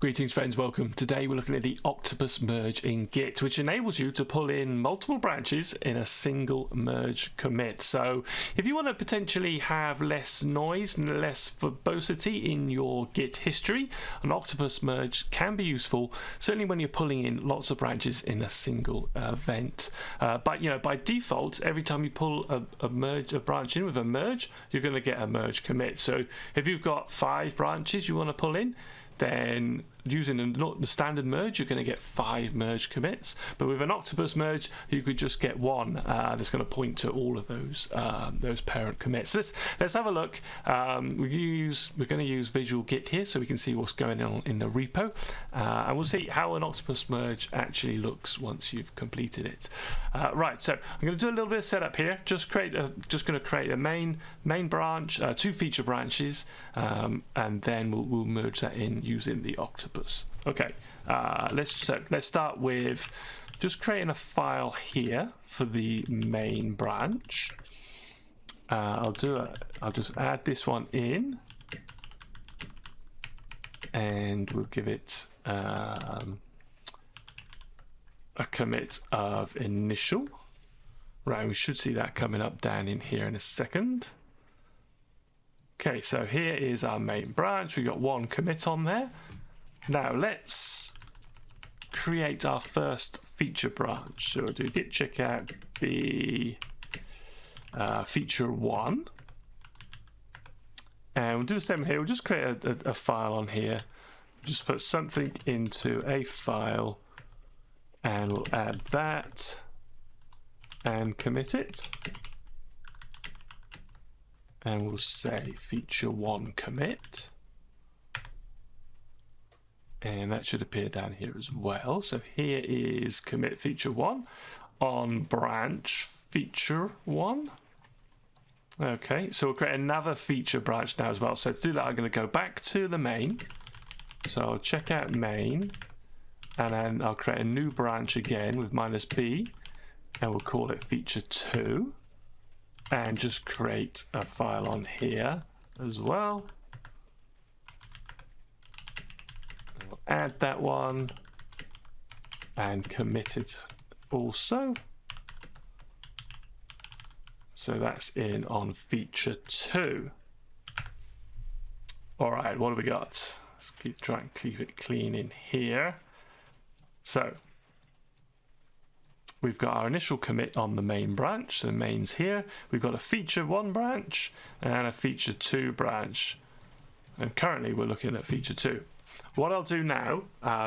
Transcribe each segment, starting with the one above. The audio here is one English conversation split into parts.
Greetings friends, welcome. Today we're looking at the Octopus Merge in Git, which enables you to pull in multiple branches in a single merge commit. So if you want to potentially have less noise and less verbosity in your Git history, an Octopus Merge can be useful, certainly when you're pulling in lots of branches in a single event. But by default, every time you pull a branch in with a merge, you're going to get a merge commit. So if you've got 5 branches you want to pull in, then using the standard merge, you're going to get 5 merge commits. But with an Octopus merge, you could just get one that's going to point to all of those parent commits. Let's have a look. We're going to use VisualGit here, so we can see what's going on in the repo, and we'll see how an Octopus merge actually looks once you've completed it. Right, so I'm going to do a little bit of setup here. Just going to create a main branch, 2 feature branches, and then we'll merge that in using the Octopus. Okay, let's start with just creating a file here for the main branch. I'll just add this one in, and we'll give it a commit of initial. Right, we should see that coming up down in here in a second. Okay, so here is our main branch. We've got 1 commit on there. Now let's create our first feature branch. So we'll do git checkout the feature 1, and we'll do the same here. We'll just create a file on here. Just put something into a file, and we'll add that and commit it. And we'll say feature 1 commit. And that should appear down here as well. So here is commit feature 1 on branch feature 1. Okay, so we'll create another feature branch now as well. So to do that, I'm going to go back to the main. So I'll check out main, and then I'll create a new branch again with -b, and we'll call it feature 2. And just create a file on here as well. We'll add that one and commit it also. So that's in on feature 2. All right, what do we got? Let's try and keep it clean in here. So we've got our initial commit on the main branch, so the main's here. We've got a feature 1 branch and a feature 2 branch. And currently we're looking at feature 2. What I'll do now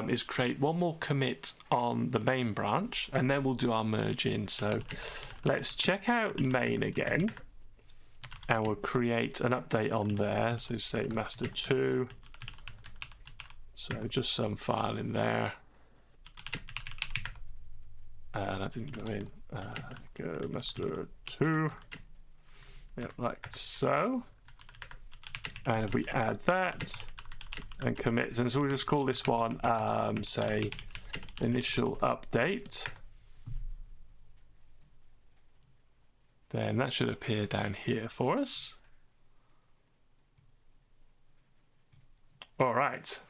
is create 1 more commit on the main branch, and then we'll do our merge in. So let's check out main again, and we'll create an update on there. So say master 2. So just some file in there. And I didn't go in. Go master 2. Yeah, like so. And if we add that and commit, and so we'll just call this one, say, initial update. Then that should appear down here for us. All right.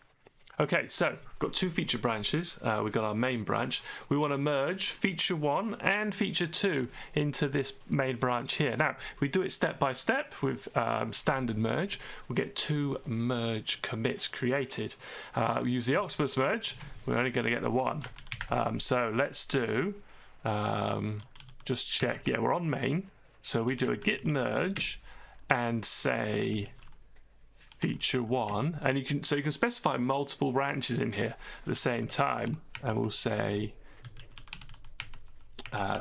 Okay, so we've got 2 feature branches. We've got our main branch. We want to merge feature 1 and feature 2 into this main branch here. Now, if we do it step by step with standard merge, we'll get 2 merge commits created. We use the Octopus merge, we're only going to get the 1. So let's do, just check, yeah, we're on main. So we do a git merge and say feature 1, and you can specify multiple branches in here at the same time, and we'll say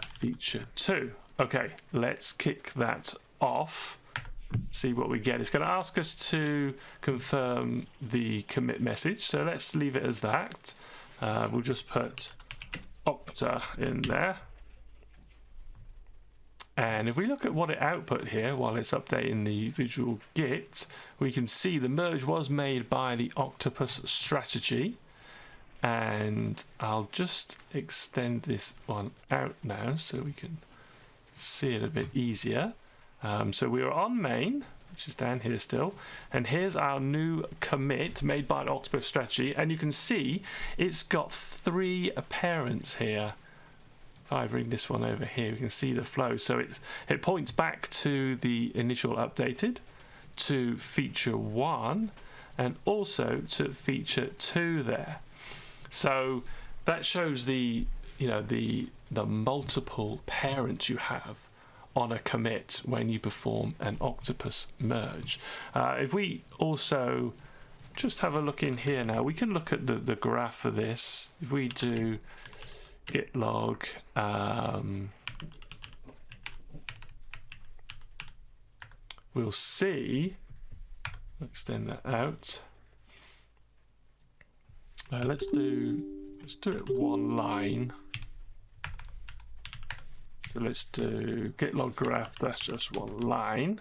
feature 2. Okay, let's kick that off, see what we get. It's going to ask us to confirm the commit message, so let's leave it as that. We'll just put Octa in there. And if we look at what it output here while it's updating the VisualGit, we can see the merge was made by the Octopus strategy. And I'll just extend this one out now so we can see it a bit easier. So we were on main, which is down here still. And here's our new commit made by an Octopus strategy. And you can see it's got 3 parents here. If I bring this one over here, we can see the flow. So it points back to the initial updated, to feature 1, and also to feature 2 there. So that shows the multiple parents you have on a commit when you perform an Octopus merge. If we also just have a look in here now, we can look at the graph for this. If we do git log we'll see, extend that out. Let's do it 1 line. So let's do git log graph, that's just 1 line.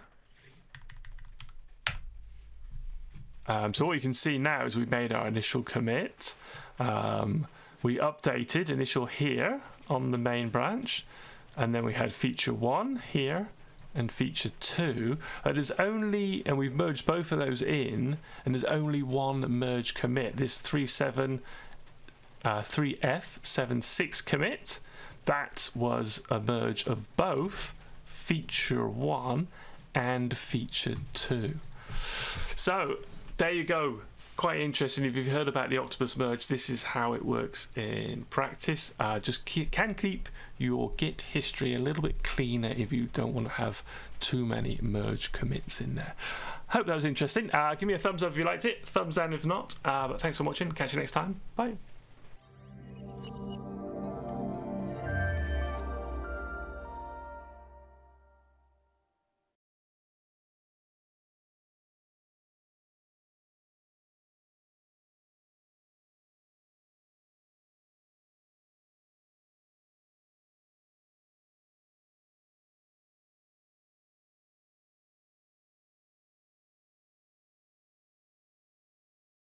So what you can see now is we've made our initial commit. We updated initial here on the main branch, and then we had feature 1 here and feature 2. And we've merged both of those in, and there's only 1 merge commit. This 3F76 commit, that was a merge of both feature 1 and feature 2. So there you go. Quite interesting. If you've heard about the Octopus merge, this is how it works in practice. Just can keep your Git history a little bit cleaner if you don't want to have too many merge commits in there. Hope that was interesting. Give me a thumbs up if you liked it, thumbs down if not. But thanks for watching. Catch you next time. Bye.